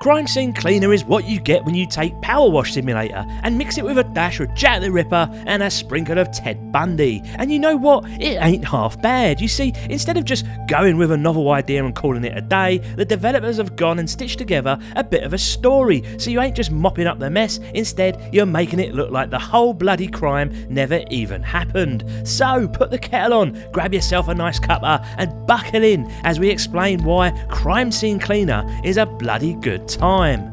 Crime Scene Cleaner is what you get when you take PowerWash Simulator and mix it with a dash of Jack the Ripper and a sprinkle of Ted Bundy. And you know what? It ain't half bad. You see, instead of just going with a novel idea and calling it a day, the developers have gone and stitched together a bit of a story. So you ain't just mopping up the mess, instead you're making it look like the whole bloody crime never even happened. So put the kettle on, grab yourself a nice cuppa and buckle in as we explain why Crime Scene Cleaner is a bloody good time.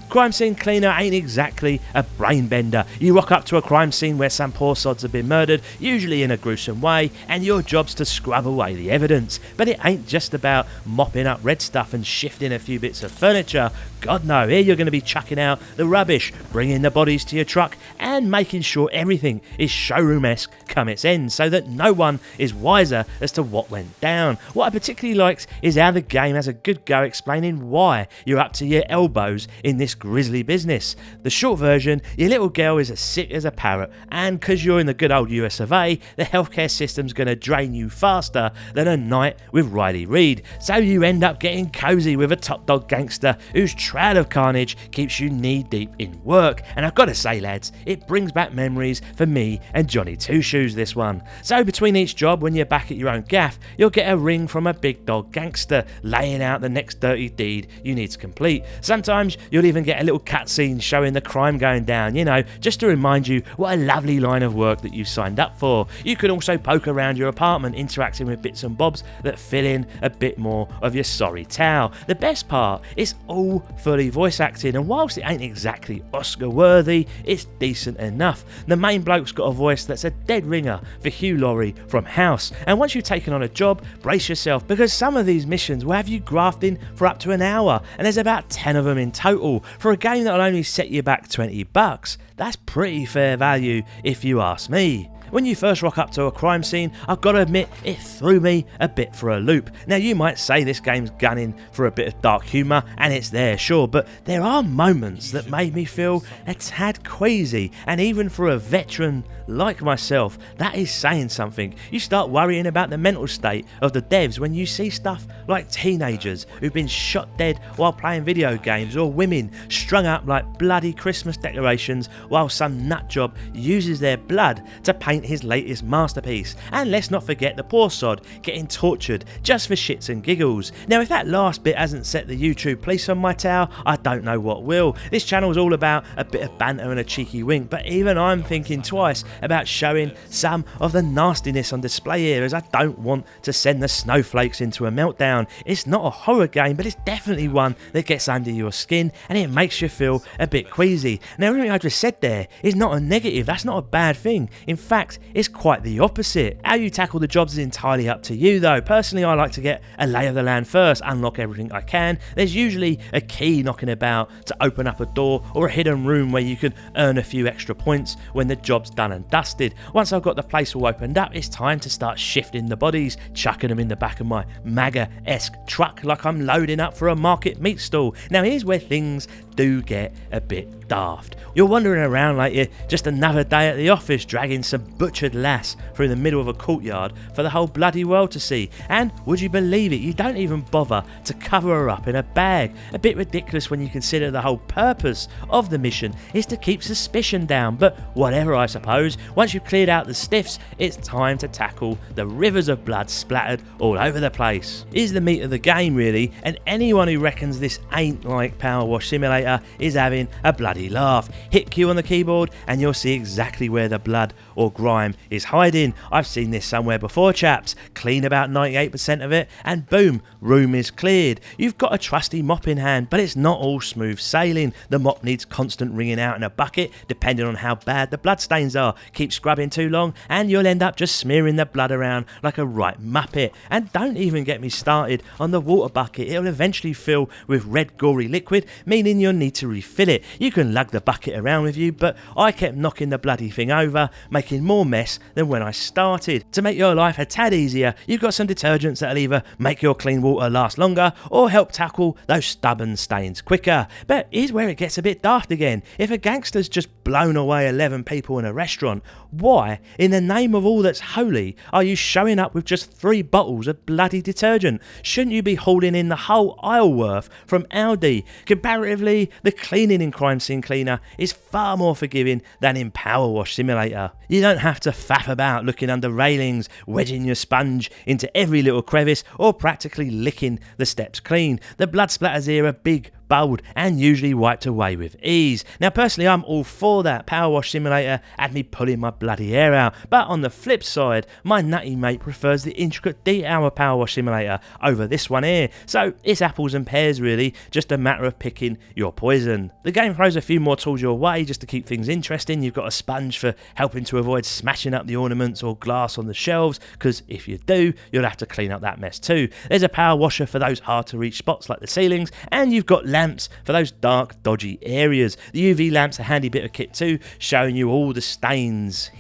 Crime Scene Cleaner ain't exactly a brain bender. You rock up to a crime scene where some poor sods have been murdered, usually in a gruesome way, and your job's to scrub away the evidence. But it ain't just about mopping up red stuff and shifting a few bits of furniture. God no, here you're going to be chucking out the rubbish, bringing the bodies to your truck, and making sure everything is showroom-esque come its end, so that no one is wiser as to what went down. What I particularly liked is how the game has a good go explaining why you're up to your elbows in this grisly business. The short version, your little girl is as sick as a parrot, and because you're in the good old US of A, the healthcare system's going to drain you faster than a night with Riley Reid. So you end up getting cozy with a top dog gangster whose shroud of carnage keeps you knee deep in work. And I've got to say, lads, it brings back memories for me and Johnny Two Shoes, this one. So between each job, when you're back at your own gaff, you'll get a ring from a big dog gangster laying out the next dirty deed you need to complete. Sometimes you'll even get a little cutscene showing the crime going down, you know, just to remind you what a lovely line of work that you signed up for. You can also poke around your apartment, interacting with bits and bobs that fill in a bit more of your sorry tale. The best part is all fully voice acting, and whilst it ain't exactly Oscar worthy, it's decent enough. The main bloke's got a voice that's a dead ringer for Hugh Laurie from House, and once you've taken on a job, brace yourself, because some of these missions will have you grafting for up to an hour, and there's about 10 of them in total. For a game that'll only set you back $20, that's pretty fair value if you ask me. When you first rock up to a crime scene, I've got to admit, it threw me a bit for a loop. Now you might say this game's gunning for a bit of dark humour, and it's there, sure, but there are moments that made me feel a tad queasy, and even for a veteran like myself, that is saying something. You start worrying about the mental state of the devs when you see stuff like teenagers who've been shot dead while playing video games, or women strung up like bloody Christmas decorations while some nutjob uses their blood to paint his latest masterpiece. And let's not forget the poor sod getting tortured just for shits and giggles. Now if that last bit hasn't set the YouTube police on my tail, I don't know what will. This channel is all about a bit of banter and a cheeky wink, but even I'm thinking twice about showing some of the nastiness on display here, as I don't want to send the snowflakes into a meltdown. It's not a horror game, but it's definitely one that gets under your skin and it makes you feel a bit queasy. Now everything I just said there is not a negative, that's not a bad thing. In fact, it's quite the opposite. How you tackle the jobs is entirely up to you though. Personally, I like to get a lay of the land first, unlock everything I can. There's usually a key knocking about to open up a door, or a hidden room where you can earn a few extra points when the job's done and dusted. Once I've got the place all opened up, it's time to start shifting the bodies, chucking them in the back of my MAGA-esque truck like I'm loading up for a market meat stall. Now here's where things do get a bit daft. You're wandering around like you're just another day at the office, dragging some butchered lass through the middle of a courtyard for the whole bloody world to see. And would you believe it, you don't even bother to cover her up in a bag. A bit ridiculous when you consider the whole purpose of the mission is to keep suspicion down, but whatever, I suppose. Once you've cleared out the stiffs, it's time to tackle the rivers of blood splattered all over the place. Is the meat of the game really, and anyone who reckons this ain't like PowerWash Simulator is having a bloody laugh. Hit Q on the keyboard and you'll see exactly where the blood or grime is hiding. I've seen this somewhere before, chaps. Clean about 98% of it and boom, room is cleared. You've got a trusty mop in hand, but it's not all smooth sailing. The mop needs constant wringing out in a bucket depending on how bad the bloodstains are. Keep scrubbing too long and you'll end up just smearing the blood around like a right muppet. And don't even get me started on the water bucket. It'll eventually fill with red gory liquid, meaning you'll need to refill it. You can can lug the bucket around with you, but I kept knocking the bloody thing over, making more mess than when I started. To make your life a tad easier, you've got some detergents that'll either make your clean water last longer or help tackle those stubborn stains quicker. But here's where it gets a bit daft again. If a gangster's just blown away 11 people in a restaurant, why, in the name of all that's holy, are you showing up with just 3 bottles of bloody detergent? Shouldn't you be hauling in the whole aisle worth from Aldi? Comparatively, the cleaning in Crime Scene Cleaner is far more forgiving than in PowerWash Simulator. You don't have to faff about looking under railings, wedging your sponge into every little crevice, or practically licking the steps clean. The blood splatters here are big, bold, and usually wiped away with ease. Now personally, I'm all for that. PowerWash Simulator had me pulling my bloody hair out, but on the flip side, my nutty mate prefers the intricate detail of PowerWash Simulator over this one here, so it's apples and pears really, just a matter of picking your poison. The game throws a few more tools your way just to keep things interesting. You've got a sponge for helping to avoid smashing up the ornaments or glass on the shelves, because if you do, you'll have to clean up that mess too. There's a power washer for those hard to reach spots like the ceilings, and you've got lamps for those dark, dodgy areas. The UV lamp's a handy bit of kit too, showing you all the stains,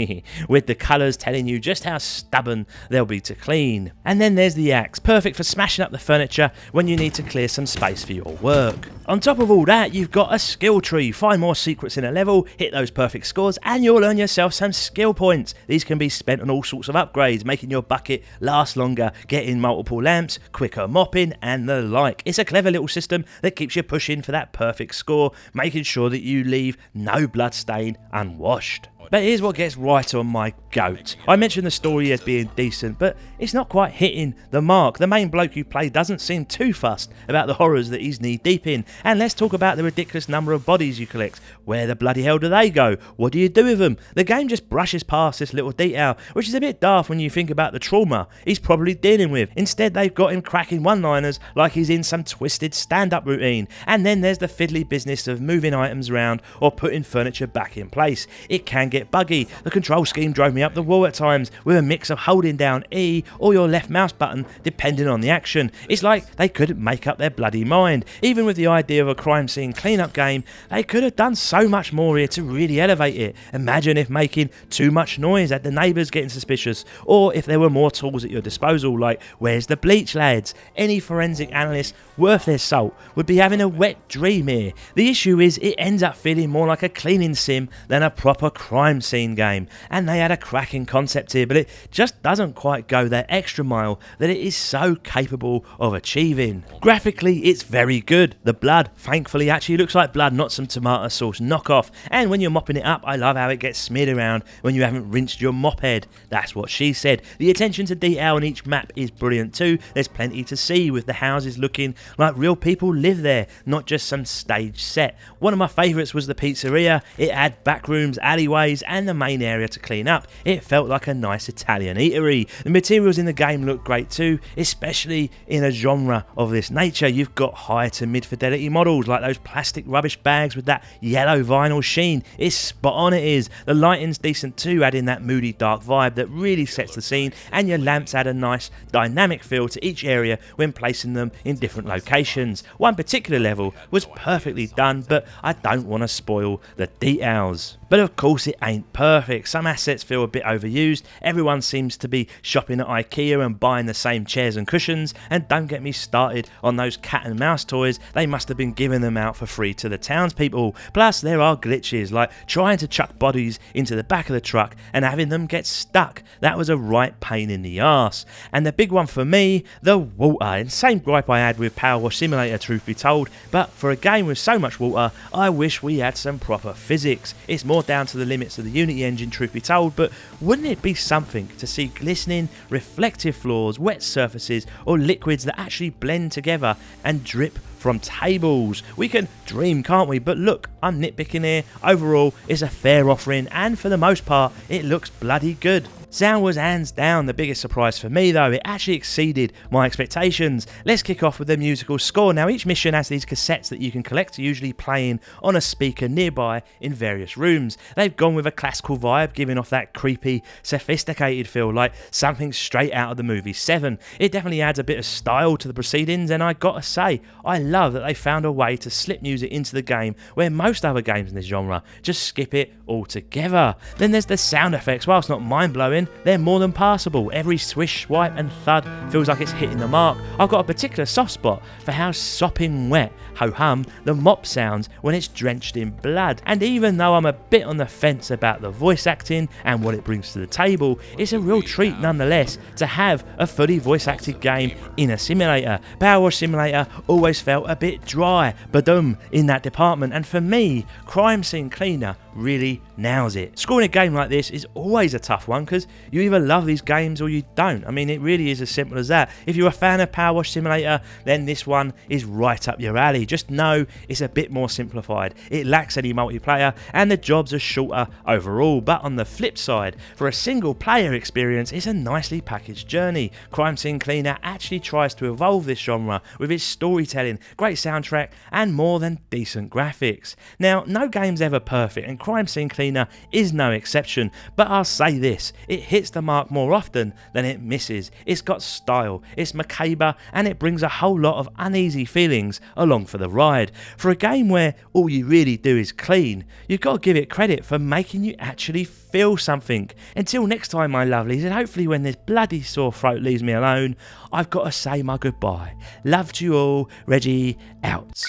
with the colours telling you just how stubborn they'll be to clean. And then there's the axe, perfect for smashing up the furniture when you need to clear some space for your work. On top of all that, you've got a skill tree. Find more secrets in a level, hit those perfect scores, and you'll earn yourself some skill points. These can be spent on all sorts of upgrades, making your bucket last longer, getting multiple lamps, quicker mopping, and the like. It's a clever little system that keeps you pushing for that perfect score, making sure that you leave no blood stain unwashed. But here's what gets right on my goat. I mentioned the story as being decent, but it's not quite hitting the mark. The main bloke you play doesn't seem too fussed about the horrors that he's knee deep in. And let's talk about the ridiculous number of bodies you collect. Where the bloody hell do they go? What do you do with them? The game just brushes past this little detail, which is a bit daft when you think about the trauma he's probably dealing with. Instead, they've got him cracking one-liners like he's in some twisted stand-up routine. And then there's the fiddly business of moving items around or putting furniture back in place. It can get buggy. The control scheme drove me up the wall at times, with a mix of holding down E or your left mouse button depending on the action. It's like they couldn't make up their bloody mind. Even with the idea of a crime scene cleanup game, they could have done so much more here to really elevate it. Imagine if making too much noise had the neighbours getting suspicious, or if there were more tools at your disposal, like where's the bleach, lads? Any forensic analyst worth their salt would be having a wet dream here. The issue is it ends up feeling more like a cleaning sim than a proper crime scene game, and they had a cracking concept here, but it just doesn't quite go that extra mile that it is so capable of achieving. Graphically, it's very good. The blood, thankfully, actually looks like blood, not some tomato sauce knockoff, and when you're mopping it up, I love how it gets smeared around when you haven't rinsed your mop head. That's what she said. The attention to detail on each map is brilliant too. There's plenty to see, with the houses looking like real people live there, not just some stage set. One of my favourites was the pizzeria. It had back rooms, alleyways, and the main area to clean up. It felt like a nice Italian eatery. The materials in the game look great too, especially in a genre of this nature. You've got high to mid fidelity models like those plastic rubbish bags with that yellow vinyl sheen. It's spot on, it is. The lighting's decent too, adding that moody dark vibe that really sets the scene, and your lamps add a nice dynamic feel to each area when placing them in different locations. One particular level was perfectly done, but I don't want to spoil the details. But of course it ain't perfect. Some assets feel a bit overused. Everyone seems to be shopping at IKEA and buying the same chairs and cushions, and don't get me started on those cat and mouse toys. They must have been giving them out for free to the townspeople. Plus there are glitches like trying to chuck bodies into the back of the truck and having them get stuck. That was a right pain in the arse. And the big one for me, the water. And same gripe I had with PowerWash Simulator, truth be told, but for a game with so much water, I wish we had some proper physics. It's more down to the limits of the Unity engine, truth be told, but wouldn't it be something to see glistening, reflective floors, wet surfaces, or liquids that actually blend together and drip from tables? We can dream, can't we? But look, I'm nitpicking here. Overall, it's a fair offering, and for the most part, it looks bloody good. Sound was hands down the biggest surprise for me though, it actually exceeded my expectations. Let's kick off with the musical score. Now each mission has these cassettes that you can collect, usually playing on a speaker nearby in various rooms. They've gone with a classical vibe, giving off that creepy, sophisticated feel like something straight out of the movie Seven. It definitely adds a bit of style to the proceedings, and I gotta say, I love that they found a way to slip music into the game where most other games in this genre just skip it altogether. Then there's the sound effects. Whilst not mind-blowing, they're more than passable. Every swish, swipe and thud feels like it's hitting the mark. I've got a particular soft spot for how sopping wet, ho-hum, the mop sounds when it's drenched in blood. And even though I'm a bit on the fence about the voice acting and what it brings to the table, it's a real treat nonetheless to have a fully voice acted game in a simulator. PowerWash Simulator always felt a bit dry, badum, in that department, and for me, Crime Scene Cleaner really nails it. Scoring a game like this is always a tough one because you either love these games or you don't. I mean, it really is as simple as that. If you're a fan of PowerWash Simulator, then this one is right up your alley. Just know it's a bit more simplified. It lacks any multiplayer and the jobs are shorter overall. But on the flip side, for a single player experience, it's a nicely packaged journey. Crime Scene Cleaner actually tries to evolve this genre with its storytelling, great soundtrack and more than decent graphics. Now, no game's ever perfect and Crime Scene Cleaner is no exception, but I'll say this, it hits the mark more often than it misses. It's got style, it's macabre, and it brings a whole lot of uneasy feelings along for the ride. For a game where all you really do is clean, you've got to give it credit for making you actually feel something. Until next time, my lovelies, and hopefully when this bloody sore throat leaves me alone, I've got to say my goodbye. Love to you all, Reggie out.